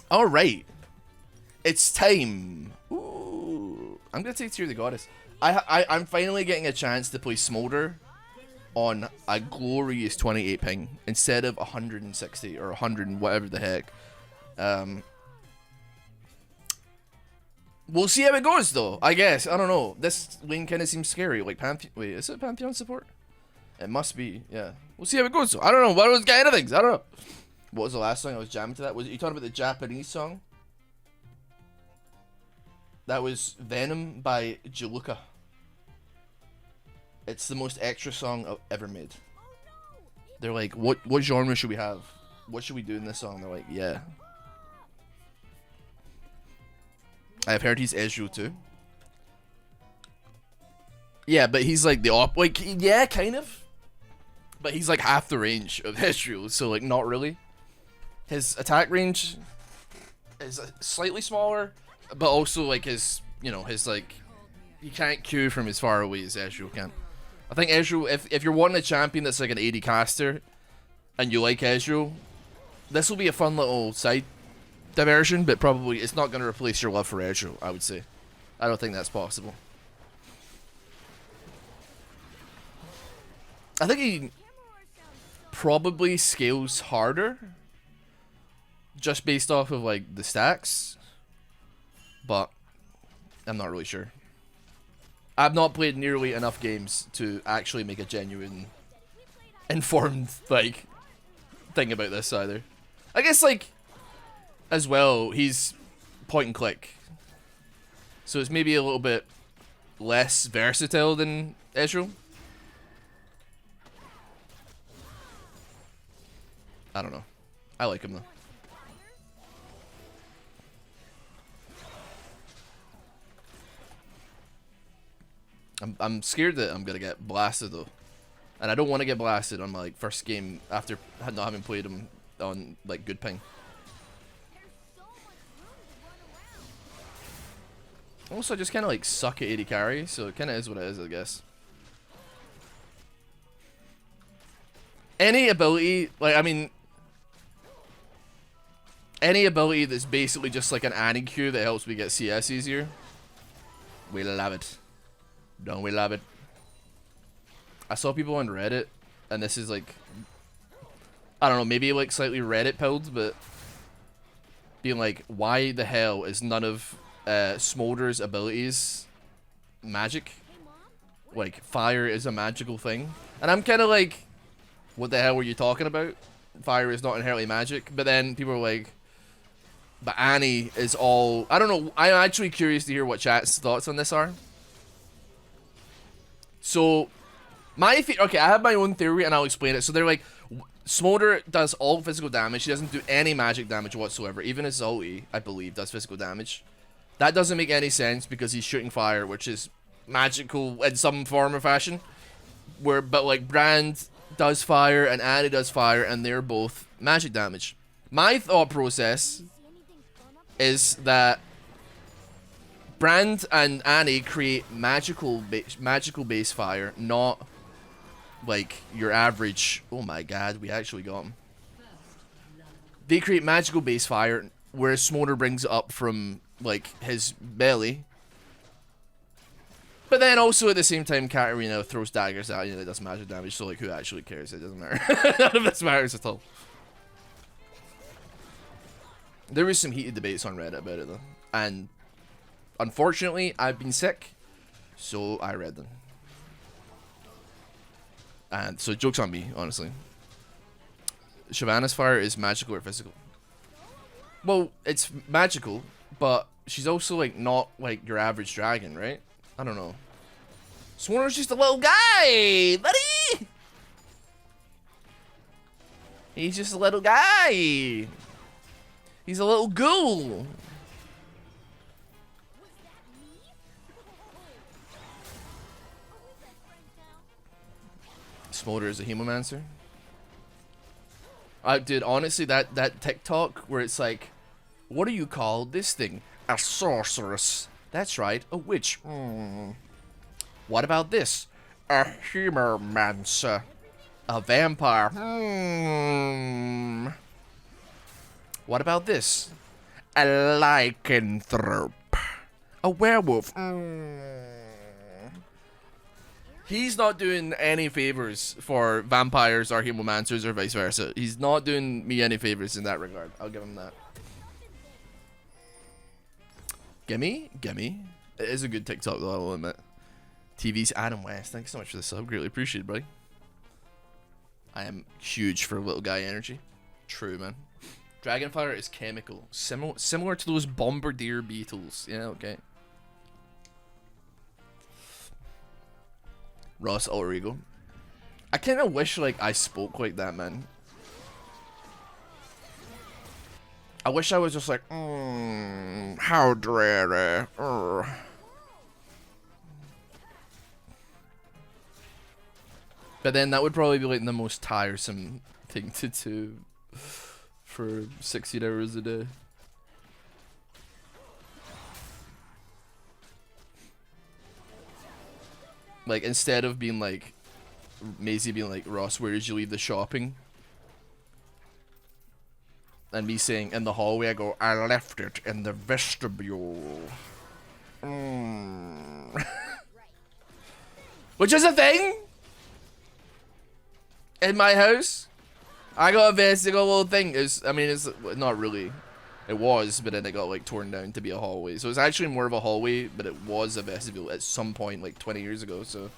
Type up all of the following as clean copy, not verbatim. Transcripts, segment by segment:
All right, it's time. Ooh, I'm gonna take Tear of the Goddess. I'm finally getting a chance to play Smolder on a glorious 28 ping instead of 160 or 100 and whatever the heck. We'll see how it goes though. I guess I don't know. This lane kind of seems scary. Like Pantheon. Wait, is it Pantheon support? It must be. Yeah. We'll see how it goes. Though. I don't know. What was getting things? I don't know. What was the last song I was jamming to? That was you talking about the Japanese song? That was Venom by Jaluka. It's the most extra song I've ever made. They're like, what genre should we have? What should we do in this song? They're like, yeah. I've heard he's Ezreal too. Yeah, but he's like the like, yeah, kind of. But he's like half the range of Ezreal, so like not really. His attack range is slightly smaller, but also like his, you know, his like, he can't Q from as far away as Ezreal can. I think Ezreal, if you're wanting a champion that's like an AD caster, and you like Ezreal, this will be a fun little side diversion, but probably it's not going to replace your love for Ezreal, I would say. I don't think that's possible. I think he probably scales harder, just based off of like the stacks, but I'm not really sure. I've not played nearly enough games to actually make a genuine, informed like thing about this either. I guess like as well, he's point and click, so it's maybe a little bit less versatile than Ezreal. I don't know. I like him though. I'm scared that I'm gonna get blasted though, and I don't want to get blasted on my like first game after not having played him on like good ping. Also, I just kind of like suck at AD carry, so it kind of is what it is, I guess. Any ability, like I mean, any ability that's basically just like an Annie Q that helps me get CS easier, we love it. Don't we love it? I saw people on Reddit, and this is like, I don't know, maybe like slightly Reddit pilled, but being like, why the hell is none of Smolder's abilities magic? Like, fire is a magical thing. And I'm kind of like, what the hell were you talking about? Fire is not inherently magic. But then people are like, but Annie is all, I don't know, I'm actually curious to hear what chat's thoughts on this are. So, okay, I have my own theory and I'll explain it. So they're like, Smolder does all physical damage. He doesn't do any magic damage whatsoever. Even his ulti, I believe, does physical damage. That doesn't make any sense because he's shooting fire, which is magical in some form or fashion. But like Brand does fire and Annie does fire, and they're both magic damage. My thought process is that Brand and Annie create magical base fire, not like your average. Oh my god, we actually got him. They create magical base fire, whereas Smolder brings it up from like his belly. But then also at the same time, Katarina throws daggers at you that does magic damage. So like, who actually cares? It doesn't matter. None of this matters at all. There was some heated debates on Reddit about it though, and unfortunately, I've been sick, so I read them. And so, joke's on me, honestly. Shyvana's fire is magical or physical? Well, it's magical, but she's also, like, not, like, your average dragon, right? I don't know. Smolder's just a little guy, buddy! He's just a little guy! He's a little ghoul! Smolder is a hemomancer. Dude, honestly, that TikTok where it's like, what do you call this thing? A sorceress. That's right, a witch. What about this? A hemomancer. A vampire. What about this? A lycanthrope. A werewolf. He's not doing any favors for vampires or hemomancers or vice versa. He's not doing me any favors in that regard. I'll give him that. Gimme? Gimme. It is a good TikTok though, I'll admit. TV's Adam West. Thanks so much for the sub. Greatly appreciated, buddy. I am huge for little guy energy. True, man. Dragonfire is chemical. Similar to those bombardier beetles. Yeah, okay. Ross alter ego. I kind of wish like I spoke like that, man. I wish I was just like, how dreary. But then that would probably be like the most tiresome thing to do for 16 hours a day. Like, instead of being like, Maisie being like, Ross, where did you leave the shopping? And me saying, in the hallway, I go, I left it in the vestibule. Which is a thing? In my house? I got a vestibule little thing. I mean, it's not really. It was, but then it got like torn down to be a hallway. So it's actually more of a hallway, but it was a vestibule at some point like 20 years ago, so.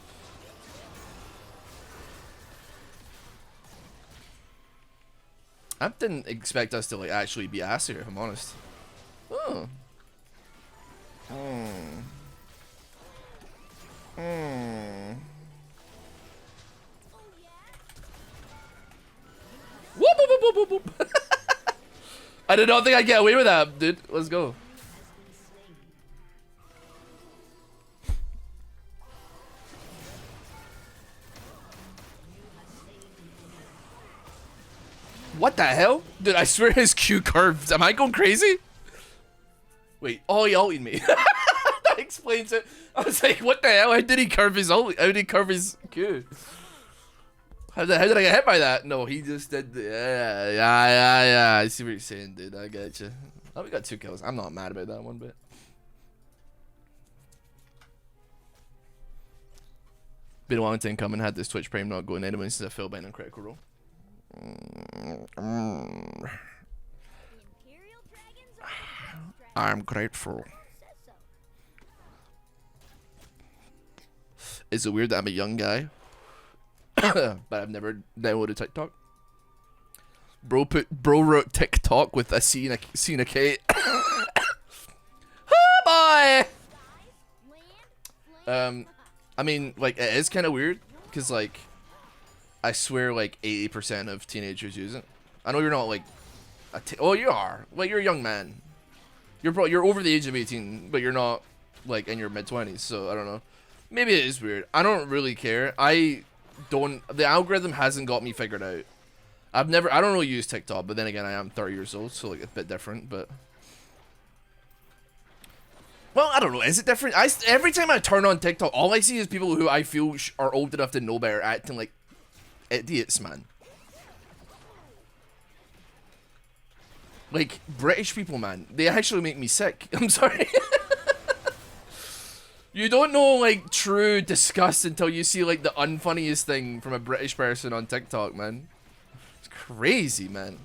I didn't expect us to like actually be ass here, if I'm honest. Oh. Whoop, whoop, whoop, whoop, whoop. I did not think I'd get away with that, dude. Let's go. What the hell? Dude, I swear his Q curved. Am I going crazy? Wait, oh, he ulted me. That explains it. I was like, what the hell? How did he curve his ult? How did he curve his Q? How did I get hit by that? No, he just did the, yeah. I see what you're saying, dude. I got you. Oh, we got 2 kills. I'm not mad about that one bit. Been a long time coming. Had this Twitch Prime not going anyway since I fell behind on Critical Role. I'm grateful. Is it weird that I'm a young guy? But I've never downloaded TikTok. Bro wrote TikTok with a C and a K. Oh boy. I mean, like, it is kind of weird because like I swear like 80% of teenagers use it. I know you're not like oh, you are. Like, you're a young man. You're over the age of 18, but you're not like in your mid-20s, so I don't know. Maybe it is weird. I don't really care. The algorithm hasn't got me figured out. I don't really use TikTok, but then again, I am 30 years old, so like a bit different, but well, I don't know. Is it different? Every time I turn on TikTok, all I see is people who I feel are old enough to know better acting like idiots, man. Like, British people, man. They actually make me sick. I'm sorry. You don't know, like, true disgust until you see, like, the unfunniest thing from a British person on TikTok, man. It's crazy, man.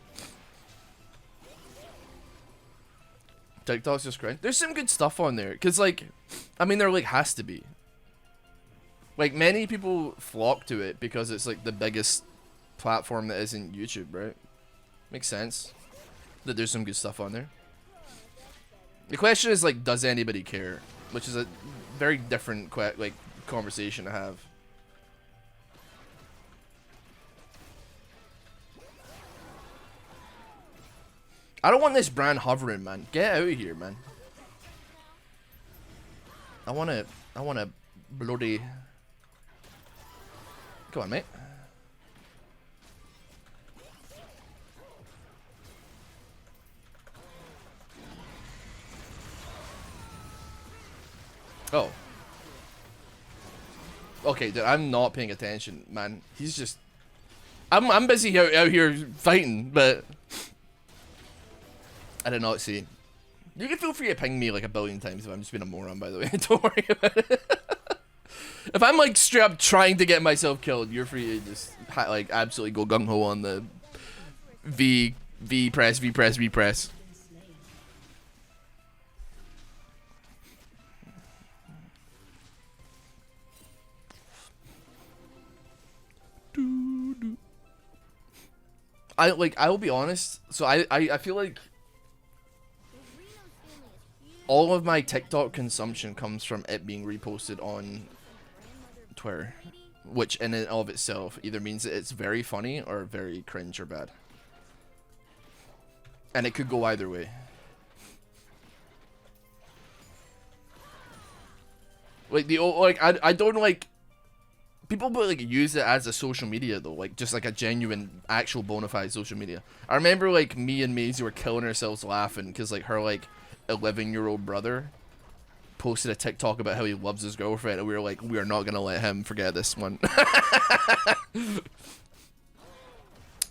TikTok's just great. There's some good stuff on there. Because, like, I mean, there, like, has to be. Like, many people flock to it because it's, like, the biggest platform that isn't YouTube, right? Makes sense that there's some good stuff on there. The question is, like, does anybody care? Which is a very different, like, conversation to have. I don't want this brand hovering, man. Get out of here, man. I want a bloody... Come on, mate. Oh. Okay, dude, I'm not paying attention, man. He's just... I'm busy out here fighting, but... I did not see. You can feel free to ping me like a billion times if I'm just being a moron, by the way. Don't worry about it. If I'm like straight up trying to get myself killed, you're free to just like absolutely go gung ho on the V press. I will be honest. So I feel like all of my TikTok consumption comes from it being reposted on Twitter, which in and of itself either means that it's very funny or very cringe or bad, and it could go either way. Like I don't like people, but like use it as a social media though, like just like a genuine, actual, bona fide social media. I remember like me and Maisie were killing ourselves laughing because like her like 11-year-old brother posted a TikTok about how he loves his girlfriend, and we were like, we are not gonna let him forget this one.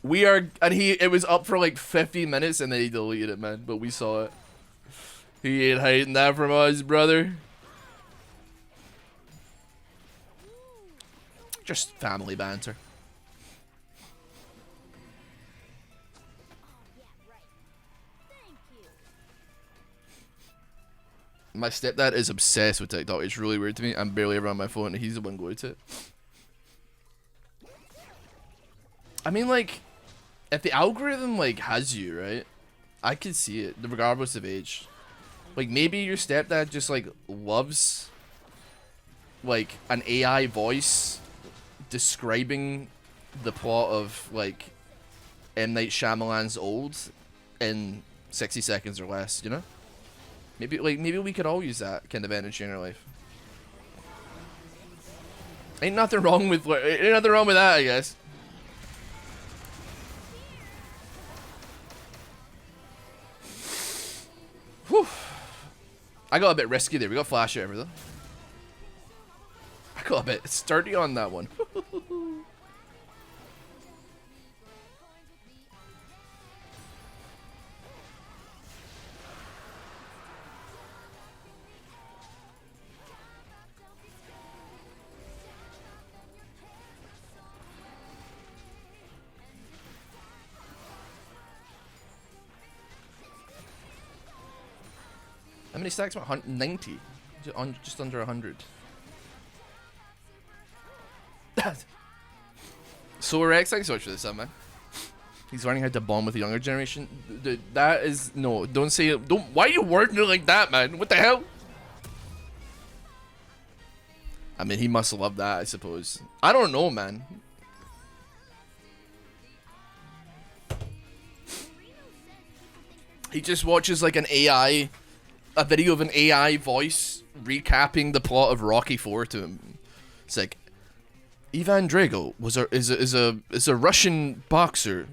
It was up for like 50 minutes and then he deleted it, man. But we saw it. He ain't hiding that from us, brother. Just family banter. My stepdad is obsessed with TikTok. It's really weird to me. I'm barely ever on my phone and he's the one going to it. I mean, like, if the algorithm, like, has you, right? I can see it, regardless of age. Like, maybe your stepdad just, like, loves, like, an AI voice describing the plot of, like, M. Night Shyamalan's Old in 60 seconds or less, you know? Maybe we could all use that kind of energy in our life. Ain't nothing wrong with that, I guess. Whew. I got a bit risky there. We got flash over though. I got a bit sturdy on that one. How many stacks? 90. Just under 100. So Rex, thanks so much for this, man. He's learning how to bond with the younger generation. Dude, that is no. Don't say it. Don't. Why are you wording it like that, man? What the hell? I mean, he must love that, I suppose. I don't know, man. He just watches like a video of an AI voice recapping the plot of Rocky 4 to him. It's like, Ivan Drago is a Russian boxer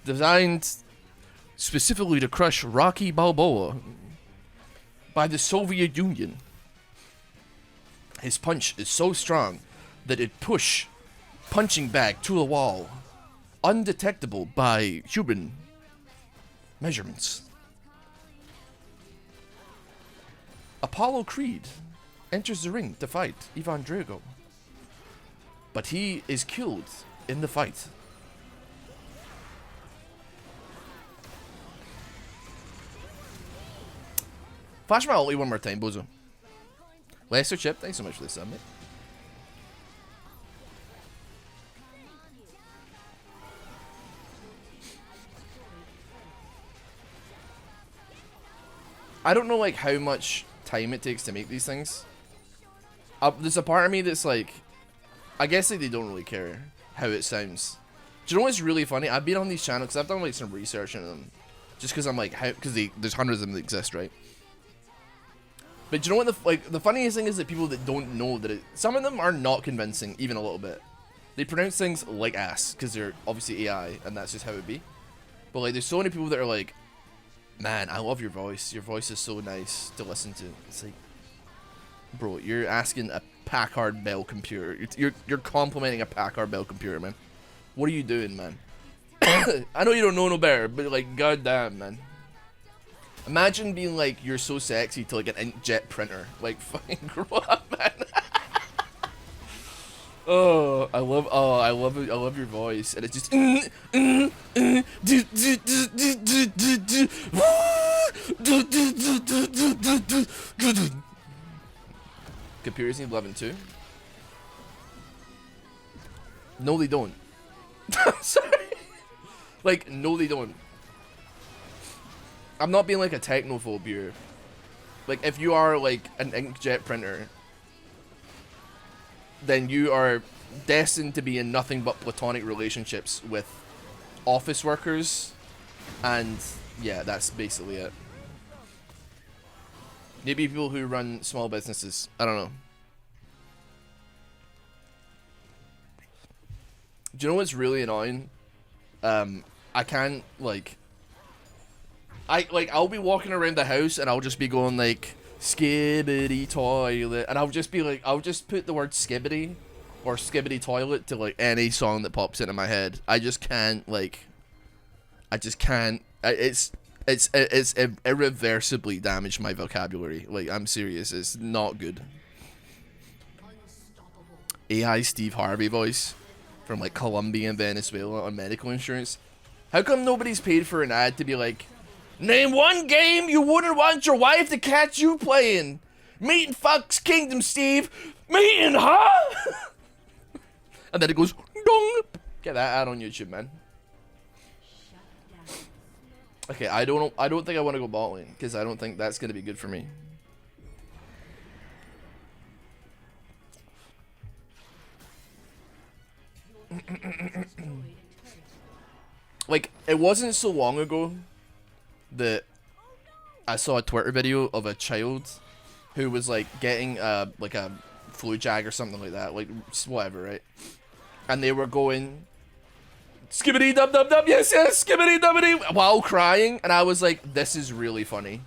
designed specifically to crush Rocky Balboa by the Soviet Union. His punch is so strong that it push punching bag to the wall, undetectable by human measurements. Apollo Creed enters the ring to fight Ivan Drago, but he is killed in the fight. Flash my ulti one more time, bozo. Lester Chip, thanks so much for this, mate. I don't know like how much time it takes to make these things. There's a part of me that's like, I guess like they don't really care how it sounds. Do you know what's really funny? I've been on these channels because I've done like some research on them, just because I'm like, how? Because there's hundreds of them that exist, right? But do you know what the funniest thing is that people that don't know that some of them are not convincing even a little bit. They pronounce things like ass because they're obviously AI and that's just how it be. But like, there's so many people that are like, man, I love your voice. Your voice is so nice to listen to. It's like, bro, you're asking a Packard Bell computer. You're complimenting a Packard Bell computer, man. What are you doing, man? I know you don't know no better, but like, goddamn, man. Imagine being like, you're so sexy to like an inkjet printer. Like, fucking grow up, man. Oh, I love it. I love your voice, and it's just. Computers need 11 too. No, they don't. Sorry. Like, no, they don't. I'm not being like a technophobe here. Like, if you are like an inkjet printer, then you are destined to be in nothing but platonic relationships with office workers, and yeah, that's basically it. Maybe people who run small businesses. I don't know. Do you know what's really annoying? I can't like. I'll be walking around the house and I'll just be going like skibbity toilet, and I'll just be like, I'll just put the word skibbity or skibbity toilet to like any song that pops into my head. I just can't like. I just can't. It's irreversibly damaged my vocabulary. Like, I'm serious. It's not good. AI Steve Harvey voice from like Colombia and Venezuela on medical insurance. How come nobody's paid for an ad to be like, name one game you wouldn't want your wife to catch you playing? Meat and Fox Kingdom, Steve. Meat and huh? And then it goes dong. Get that ad on YouTube, man. Okay, I don't think I want to go bot lane because I don't think that's gonna be good for me. Like, it wasn't so long ago that I saw a Twitter video of a child who was like getting like a flu jag or something like that, like whatever, right? And they were going skibbity dub dub dub, yes yes, skibbity dubbity, while crying, and I was like, this is really funny.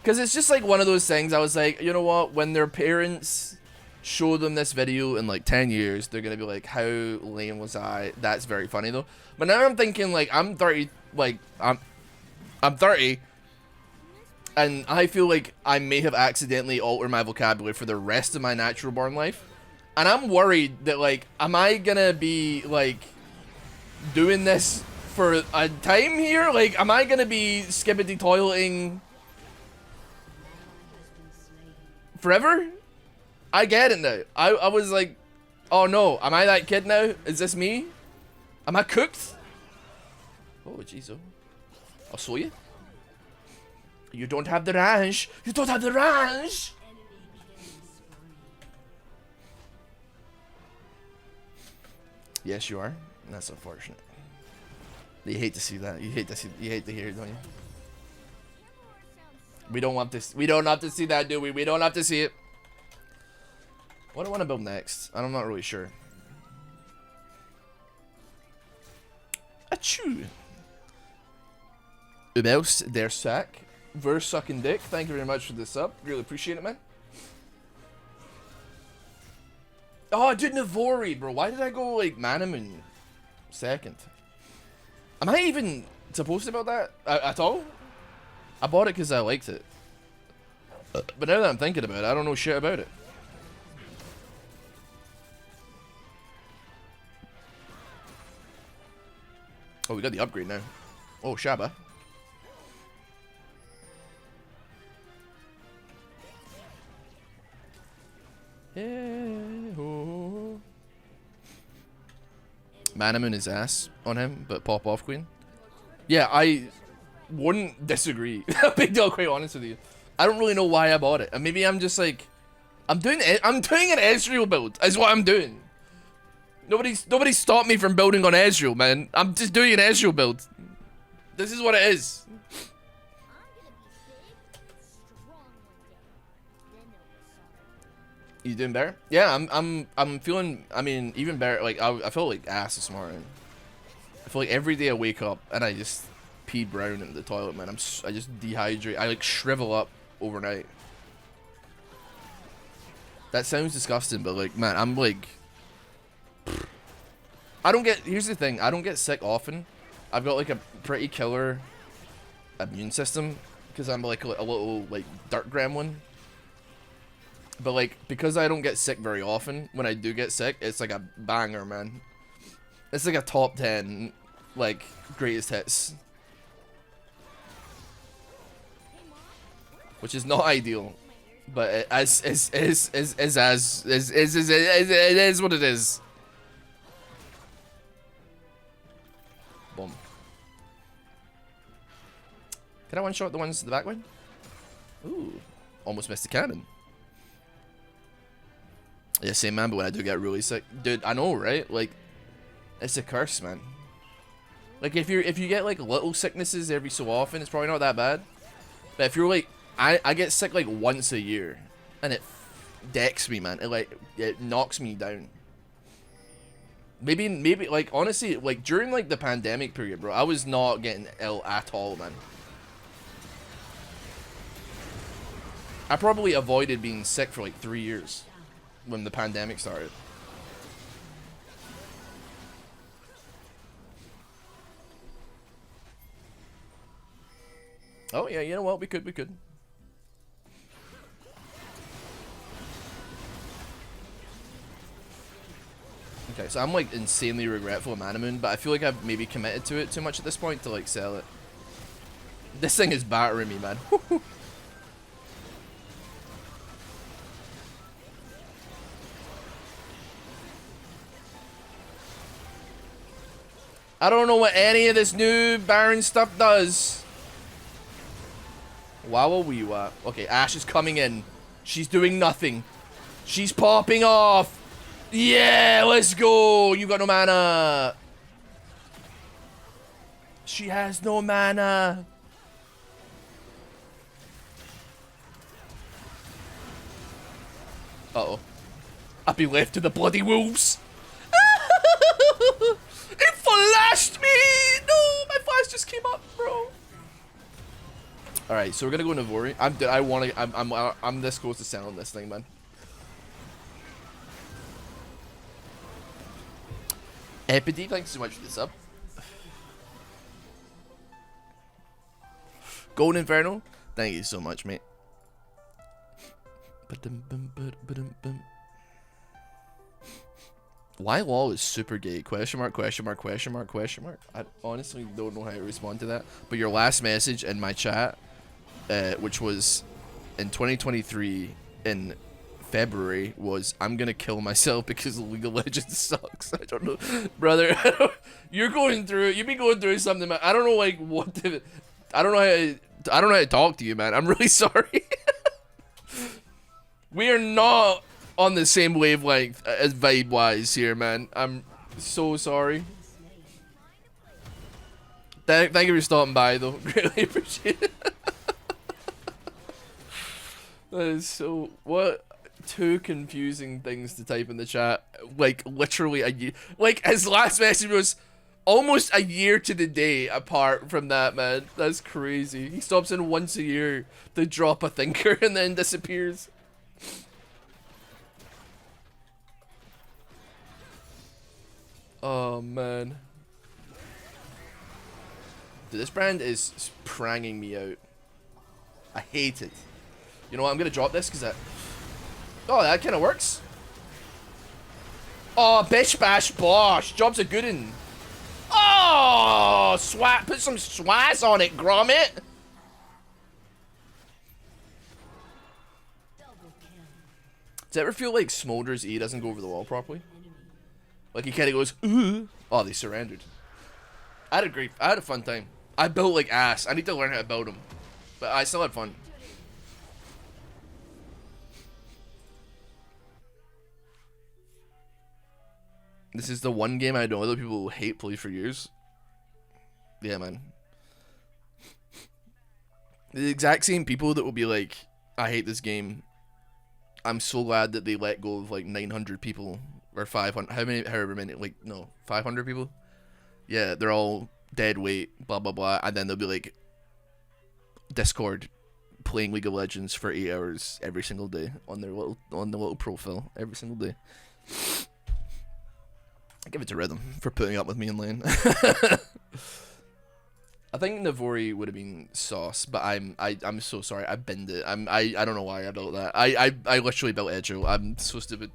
Because it's just like one of those things, I was like, you know what, when their parents show them this video in like 10 years, they're gonna be like, how lame was I? That's very funny though. But now I'm thinking like, I'm 30, like, I'm 30, and I feel like I may have accidentally altered my vocabulary for the rest of my natural born life. And I'm worried that like, am I gonna be like, doing this for a time here? Like, am I gonna be skibbity toileting forever? I get it now. I was like, oh no, am I that kid now? Is this me? Am I cooked? Oh jeez, oh. I'll show you. You don't have the range. You don't have the range. Yes, you are. That's unfortunate. You hate to see that. You hate to hear it, don't you? We don't want this. We don't have to see that, do we? We don't have to see it. What do I want to build next? I'm not really sure. Achoo. Ubels der sack. Verse sucking dick. Thank you very much for the sub. Really appreciate it, man. Oh, I did Navori, bro. Why did I go like Manamun second? Am I even supposed to build that at all? I bought it because I liked it. But now that I'm thinking about it, I don't know shit about it. Oh, we got the upgrade now. Oh, Shaba. Yeah. Oh. Manamun is ass on him, but pop off queen. Yeah, I wouldn't disagree. Big deal, quite honest with you. I don't really know why I bought it. And maybe I'm just like, I'm doing an Ezreal build. Is what I'm doing. Nobody stopped me from building on Ezreal, man. I'm just doing an Ezreal build. This is what it is. You doing better? Yeah, I'm feeling. I mean, even better. Like I feel like ass this morning. I feel like every day I wake up and I just pee brown in the toilet, man. I just dehydrate. I like shrivel up overnight. That sounds disgusting, but like, man, I'm like. I don't get. Here's the thing. I don't get sick often. I've got like a pretty killer immune system, because I'm like a little like dark gremlin. But like because I don't get sick very often, when I do get sick, it's like a banger, man. It's like a top 10 like greatest hits, which is not ideal, but it is what it is. Boom. Can I one-shot the ones in the back line? Ooh, almost missed the cannon. Yeah, same man, but when I do get really sick, dude, I know, right? Like, it's a curse, man. Like, if you get like little sicknesses every so often, it's probably not that bad. But if you're like, I get sick like once a year, and it decks me, man. It knocks me down. Maybe like honestly, like during like the pandemic period, bro, I was not getting ill at all, man. I probably avoided being sick for like 3 years when the pandemic started. Oh yeah, you know what? We could. Okay, so I'm like insanely regretful of Manamoon, but I feel like I've maybe committed to it too much at this point to like sell it. This thing is battering me, man. I don't know what any of this new Baron stuff does. Wow. Okay, Ashe is coming in. She's doing nothing. She's popping off. Yeah, let's go. You got no mana. She has no mana. Uh-oh. I'll be left to the bloody wolves. It flashed me! No, my flash just came up, bro. All right, so we're gonna go Navori. I'm this close to selling this thing, man. Epidee, thanks so much for the sub. Golden Inferno, thank you so much, mate. Why LOL is super gay? Question mark. I honestly don't know how to respond to that. But your last message in my chat, which was in 2023 in February, was I'm gonna kill myself because League of Legends sucks. I don't know, brother. You're going through. You've been going through something, man. I don't know, like what. I don't know how to talk to you, man. I'm really sorry. We are not on the same wavelength as vibe-wise here, man. I'm so sorry. Thank you for stopping by, though. Greatly appreciate it. That is so... What two confusing things to type in the chat. Like, literally a year. Like, his last message was almost a year to the day apart from that, man. That's crazy. He stops in once a year to drop a thinker and then disappears. Oh, man. Dude, this brand is pranging me out. I hate it. You know what? I'm going to drop this because that... Oh, that kind of works. Oh, bish bash bosh. Job's a good one. Oh, swat. Put some swaz on it, Gromit. Does it ever feel like Smolder's E doesn't go over the wall properly? Like he kind of goes, ooh. Oh, they surrendered. I had a fun time. I built like ass. I need to learn how to build them. But I still had fun. This is the one game I know other people hate play for years. Yeah, man. The exact same people that will be like, I hate this game. I'm so glad that they let go of like 900 people. Or 500, however many, like, no, 500 people? Yeah, they're all dead weight, blah, blah, blah, and then they'll be like, Discord, playing League of Legends for 8 hours every single day on their little profile, every single day. I give it to Rhythm for putting up with me in lane. I think Navori would have been sauce, but I'm so sorry. I binned it. I don't know why I built that. I literally built Edgeo. I'm so stupid.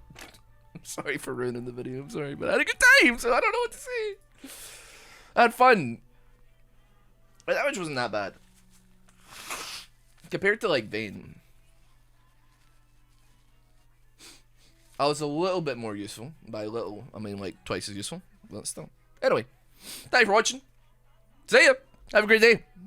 I'm sorry for ruining the video. I'm sorry, but I had a good time, so I don't know what to say. I had fun. My damage wasn't that bad compared to like Vayne. I was a little bit more useful. By little, I mean like twice as useful, but still. Anyway, thank you for watching. See ya. Have a great day.